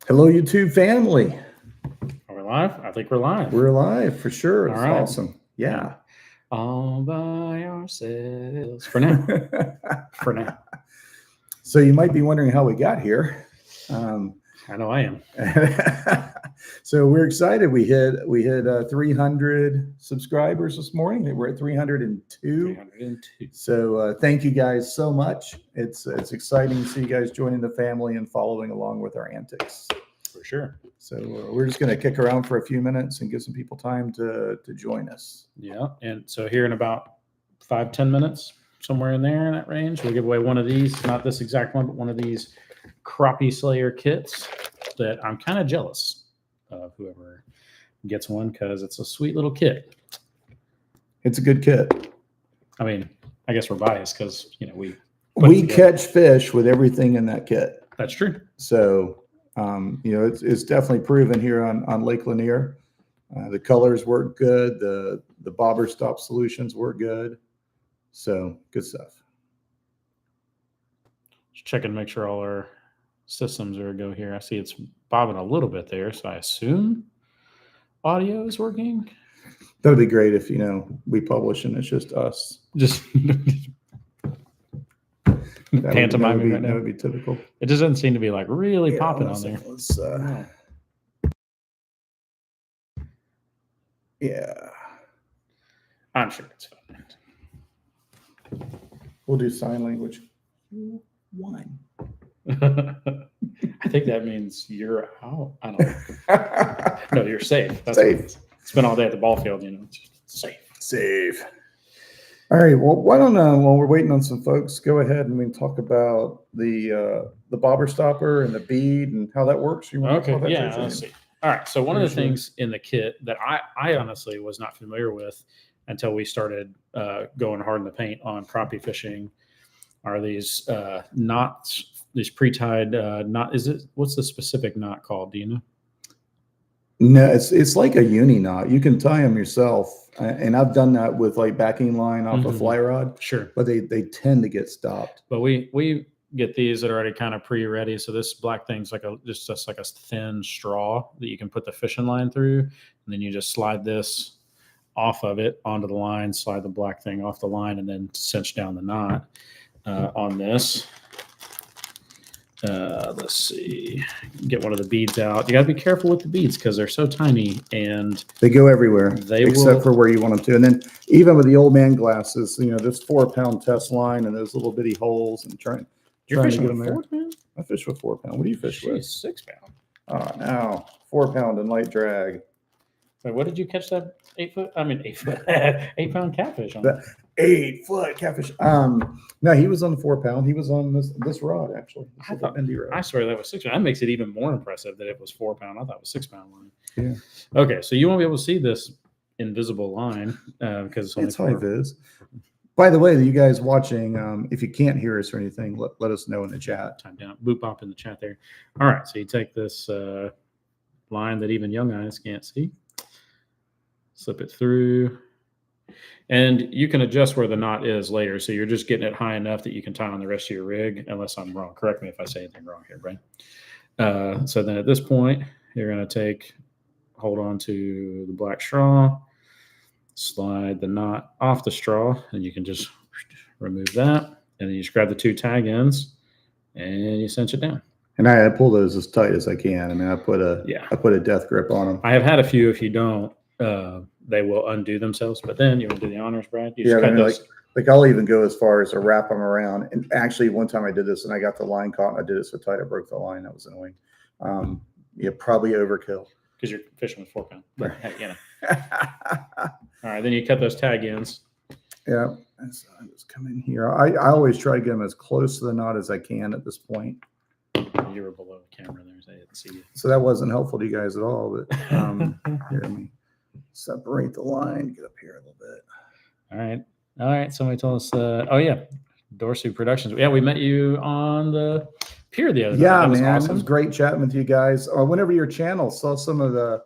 Hello, YouTube family. Are we live? I think we're live. We're live for sure. It's All right. awesome. Yeah. All by ourselves for now. For now. So you might be wondering how we got here. I know I am. So we're excited. We hit 300 subscribers this morning. We're at 302. 302. So thank you guys so much. It's exciting to see you guys joining the family and following along with our antics. For sure. So we're just going to kick around for a few minutes and give some people time to join us. Yeah. And so here in about 5-10 minutes, somewhere in there in that range, we'll give away one of these, not this exact one, but one of these crappie slayer kits that I'm kind of jealous of whoever gets one because it's a sweet little kit. It's a good kit. I mean, I guess we're biased because, we catch fish with everything in that kit. That's true. So, it's definitely proven here on Lake Lanier. The colors work good. The bobber stop solutions work good. So good stuff. Just check and make sure all our systems are a go here. I see it's bobbing a little bit there, so I assume audio is working. That would be great if we publish and it's just us. Just pantomiming right now. That would be typical. It just doesn't seem to be like really popping on there. Yeah. I'm sure it's fine. We'll do sign language. One. I think that means you're out. I don't know. No, you're safe. That's safe. Spent all day at the ball field, safe. Safe. All right. Well, why don't while we're waiting on some folks, go ahead and we can talk about the bobber stopper and the bead and how that works. Okay. Yeah. Let's see. All right. So one of the things in the kit that I honestly was not familiar with until we started going hard in the paint on crappie fishing are these knots, these pre-tied knot. What's the specific knot called? Do you know? No, it's like a uni knot. You can tie them yourself, and I've done that with like backing line off a fly rod. Sure, but they tend to get stopped. But we get these that are already kind of pre-ready. So this black thing's like just like a thin straw that you can put the fishing line through, and then you just slide this off of it onto the line, slide the black thing off the line, and then cinch down the knot on this. Let's see, get one of the beads out. You got to be careful with the beads because they're so tiny and they go everywhere except for where you want them to. And then even with the old man glasses, this 4-pound test line and those little bitty holes and trying You're to fishing get them with there. 4-pound? I fish with 4-pound. What do you fish with? 6-pound. Oh, no, 4-pound and light drag. Wait, what did you catch that 8-pound catfish on? The 8-foot catfish. No, he was on the 4-pound. He was on this rod actually. I swear that was 6-pound. That makes it even more impressive that it was 4-pound. I thought it was 6-pound line. Yeah. Okay, so you won't be able to see this invisible line because it's high vis. By the way, you guys watching, if you can't hear us or anything, let us know in the chat. Time down, boop bop in the chat there. All right, so you take this line that even young eyes can't see. Slip it through, and you can adjust where the knot is later. So you're just getting it high enough that you can tie on the rest of your rig, unless I'm wrong. Correct me if I say anything wrong here, Brian. So then at this point, you're going to hold on to the black straw, slide the knot off the straw, and you can just remove that. And then you just grab the 2 tag ends and you cinch it down. And I pull those as tight as I can. I mean, I put a death grip on them. I have had a few. If you don't, they will undo themselves. But then you want to do the honors, Brad? Like I'll even go as far as to wrap them around. And actually, one time I did this and I got the line caught and I did it so tight I broke the line. That was annoying. Probably overkill. Because you're fishing with 4-pound. But All right, then you cut those tag ends. Yeah. So I just come in here. I always try to get them as close to the knot as I can at this point. You were below the camera there, so I didn't see you. So that wasn't helpful to you guys at all. But here, let me separate the line, get up here a little bit. All right. Somebody told us, Dorsey Productions. Yeah, we met you on the pier the other night. Yeah, man, awesome. It was great chatting with you guys. Whenever your channel saw some of the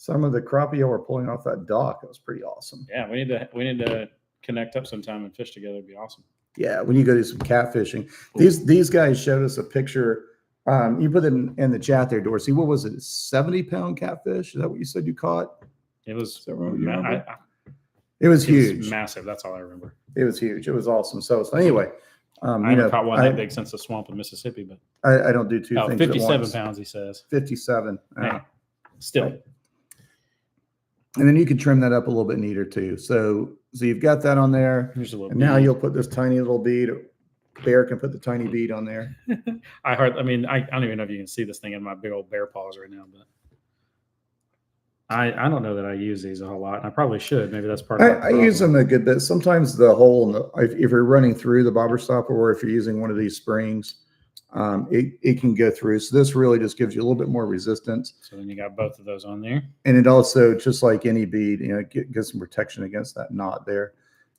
crappie we're pulling off that dock, it was pretty awesome. Yeah, we need to connect up sometime and fish together. It'd be awesome. Yeah, when you go do some catfishing. These guys showed us a picture You put it in the chat there, Dorsey. What was it? 70-pound catfish? Is that what you said you caught? It was Is that what you remember? it It was was huge. massive. That's all I remember. It was huge. It was awesome. So anyway, I haven't caught one that big since the swamp in Mississippi, but I don't do two things 57 at once. pounds, he says. 57. Man, still. And then you can trim that up a little bit neater too. So you've got that on there. Here's a little And now bead. you'll put this tiny little bead. Bear can put the tiny bead on there. I don't even know if you can see this thing in my big old bear paws right now, but I don't know that I use these a whole lot. I probably should. Maybe that's part of I use them a good bit. Sometimes the hole, if you're running through the bobber stopper or if you're using one of these springs, it can go through. So this really just gives you a little bit more resistance. So then you got both of those on there. And it also, just like any bead, it gives some protection against that knot there.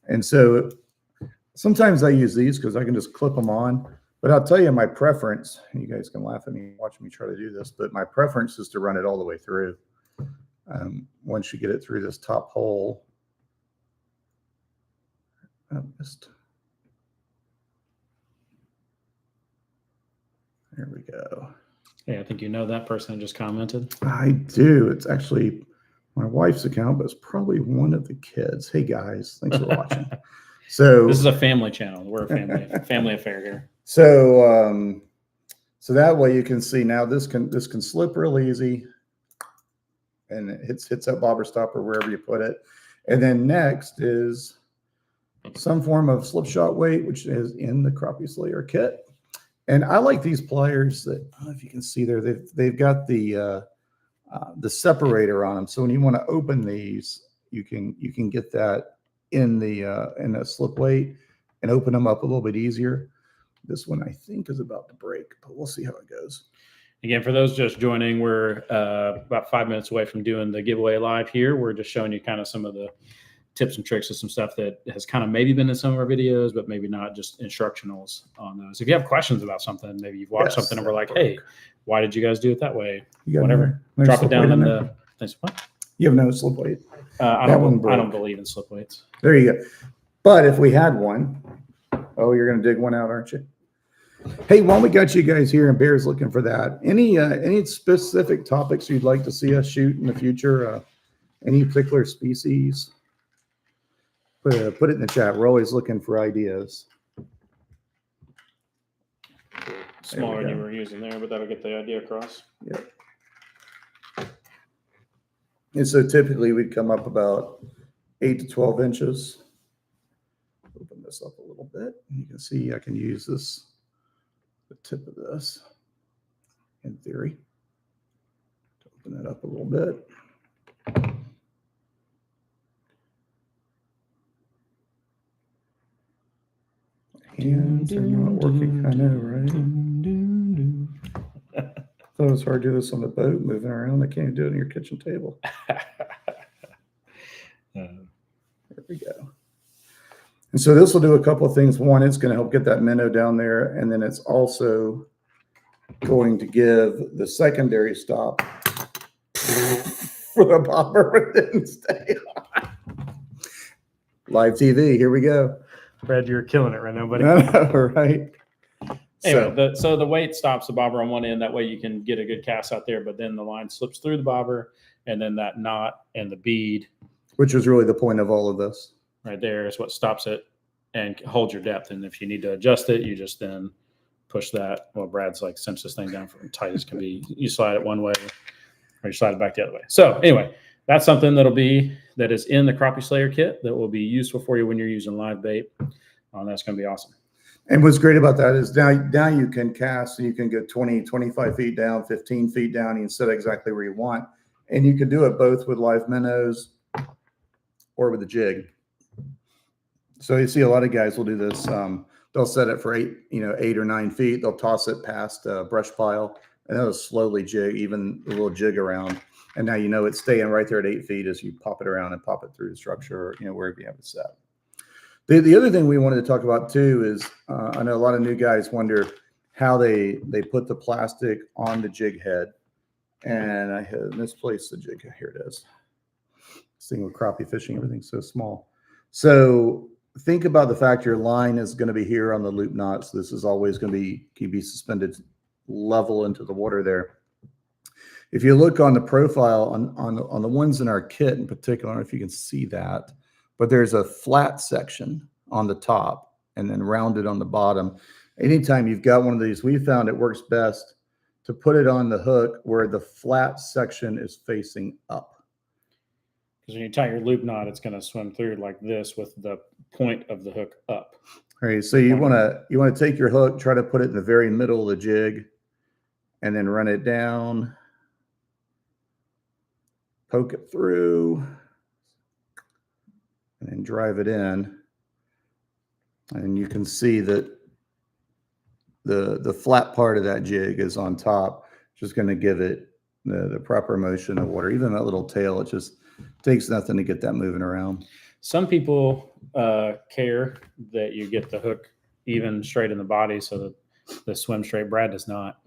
And so sometimes I use these because I can just clip them on. But I'll tell you my preference, you guys can laugh at me watching me try to do this, but my preference is to run it all the way through. Once you get it through this top hole, there we go. Hey, I think you know that person that just commented. I do. It's actually my wife's account, but it's probably one of the kids. Hey guys, thanks for watching. So this is a family channel. We're a family affair here. So so that way you can see now this can slip real easy. And it hits that bobber stopper wherever you put it. And then next is some form of slip shot weight, which is in the crappie slayer kit. And I like these pliers that, I don't know if you can see there, they've got the separator on them. So when you want to open these, you can get that in a slip weight and open them up a little bit easier. This one I think is about to break, but we'll see how it goes. Again, for those just joining, we're about 5 minutes away from doing the giveaway live here. We're just showing you kind of some of the tips and tricks of some stuff that has kind of maybe been in some of our videos, but maybe not, just instructionals on those. If you have questions about something, maybe you've watched something and we're like, hey, why did you guys do it that way? Whatever. Drop it down in the thanks. What? You have no slip weight. I don't believe in slip weights. There you go. But if we had one, oh, you're going to dig one out, aren't you? Hey, while we got you guys here and Bear's looking for that, any specific topics you'd like to see us shoot in the future? Any particular species? Put it in the chat. We're always looking for ideas. Smaller than you were using there, but that'll get the idea across. Yep. And so typically we'd come up about 8 to 12 inches. Open this up a little bit. You can see I can use the tip of this in theory to open it up a little bit. Hands are not working. I know, right? Thought it was hard to do this on the boat, moving around. I can't do it on your kitchen table. There we go. And so this will do a couple of things. One, it's going to help get that minnow down there. And then it's also going to give the secondary stop for the bobber that didn't stay on. Live TV. Here we go. Brad, you're killing it right now, buddy. Right. Anyway, so the weight stops the bobber on one end. That way you can get a good cast out there, but then the line slips through the bobber, and then that knot and the bead, which was really the point of all of this, right there, is what stops it and holds your depth. And if you need to adjust it, you just then push that. Well, Brad's like cinch this thing down from tight as can be. You slide it one way, or you slide it back the other way. So anyway, that's something that is in the crappie slayer kit that will be useful for you when you're using live bait. That's going to be awesome. And what's great about that is now you can cast and you can go 20, 25 feet down, 15 feet down. You can set exactly where you want. And you can do it both with live minnows or with a jig. So you see a lot of guys will do this. They'll set it for 8 or 9 feet. They'll toss it past a brush pile and they'll slowly jig, even a little jig around. And now it's staying right there at 8 feet as you pop it around and pop it through the structure, or wherever you have it set. The other thing we wanted to talk about too is I know a lot of new guys wonder how they put the plastic on the jig head. And I had misplaced the jig. Here it is. This thing with crappie fishing, everything's so small. So think about the fact your line is going to be here on the loop knot. So this is always going to be suspended level into the water there. If you look on the profile on the ones in our kit in particular, I don't know if you can see that, but there's a flat section on the top and then rounded on the bottom. Anytime you've got one of these, we found it works best to put it on the hook where the flat section is facing up. Because when you tie your loop knot, it's going to swim through like this with the point of the hook up. All right, so you want to take your hook, try to put it in the very middle of the jig, and then run it down, poke it through, and then drive it in. And you can see that the flat part of that jig is on top, just going to give it the proper motion of water. Even that little tail, it just takes nothing to get that moving around. Some people care that you get the hook even straight in the body so that the swim straight. Brad does not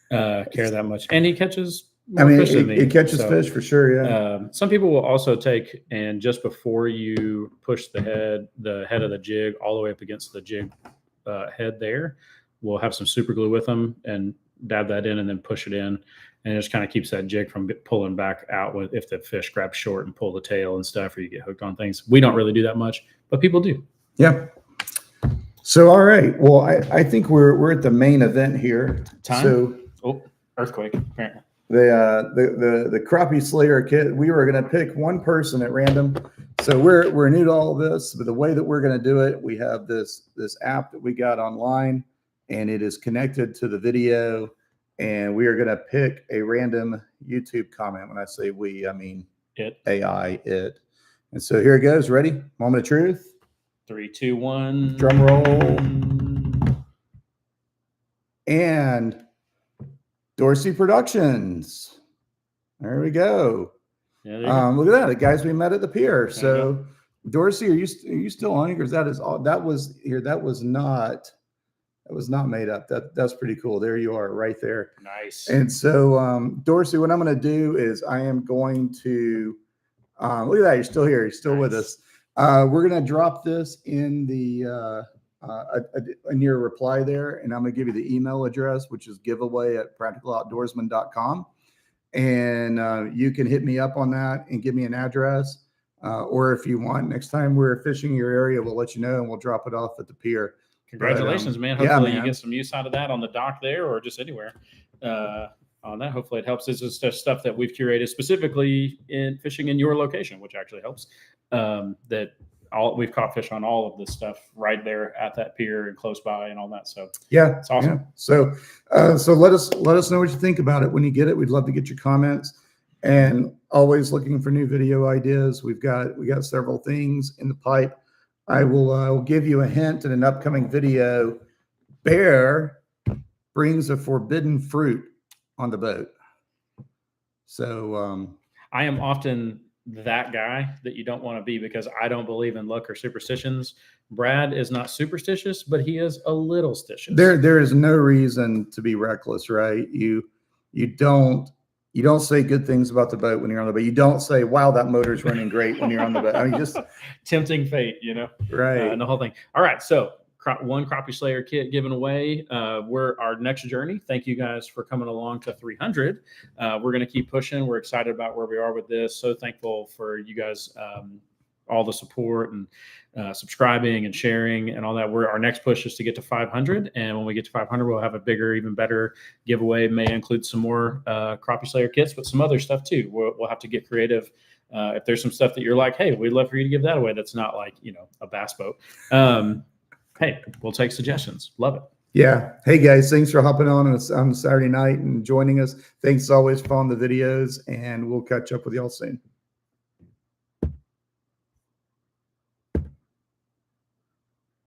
care that much. And he catches more fish than me. It catches fish for sure, yeah. Some people will also take, and just before you push the head of the jig all the way up against the jig head there, we'll have some super glue with them and dab that in and then push it in. And it just kind of keeps that jig from pulling back out if the fish grab short and pull the tail and stuff, or you get hooked on things. We don't really do that much, but people do. Yeah. So, all right. Well, I think we're at the main event here. Time? So, earthquake, apparently. The crappie slayer kit, we were going to pick one person at random. So we're new to all this, but the way that we're going to do it, we have this app that we got online, and it is connected to the video. And we are going to pick a random YouTube comment. When I say we, I mean it. AI, it. And so here it goes. Ready? Moment of truth. 3, 2, 1. Drum roll. And Dorsey Productions. There we go. Yeah, look at that. The guys we met at the pier. So Dorsey, are you still on? Because that was not made up. That's pretty cool. There you are right there. Nice. And so, Dorsey, what I'm going to do is I am going to, look at that. You're still here. You're still with us. We're going to drop this in the, in your reply there. And I'm going to give you the email address, which is giveaway@practicaloutdoorsman.com. And you can hit me up on that and give me an address. Or if you want, next time we're fishing your area, we'll let you know and we'll drop it off at the pier. Congratulations, man. Hopefully you get some use out of that on the dock there or just anywhere on that. Hopefully it helps. This is just stuff that we've curated specifically in fishing in your location, which actually helps. We've caught fish on all of this stuff right there at that pier and close by and all that. So yeah, it's awesome. Yeah. So let us know what you think about it when you get it. We'd love to get your comments, and always looking for new video ideas. We got several things in the pipe. I will give you a hint in an upcoming video. Bear brings a forbidden fruit on the boat. So I am often that guy that you don't want to be because I don't believe in luck or superstitions. Brad is not superstitious, but he is a little stitious. There is no reason to be reckless, right? You don't say good things about the boat when you're on the boat. You don't say, wow, that motor's running great when you're on the boat. I mean, just tempting fate, right. And the whole thing. All right. So one crappie slayer kit given away. We're our next journey. Thank you guys for coming along to 300. We're going to keep pushing. We're excited about where we are with this. So thankful for you guys, all the support and subscribing and sharing and all that. Our next push is to get to 500. And when we get to 500, we'll have a bigger, even better giveaway. May include some more crappie slayer kits, but some other stuff too. We'll have to get creative. If there's some stuff that you're like, hey, we'd love for you to give that away. That's not like, a bass boat. Hey, we'll take suggestions. Love it. Yeah. Hey guys, thanks for hopping on Saturday night and joining us. Thanks always for following the videos, and we'll catch up with y'all soon.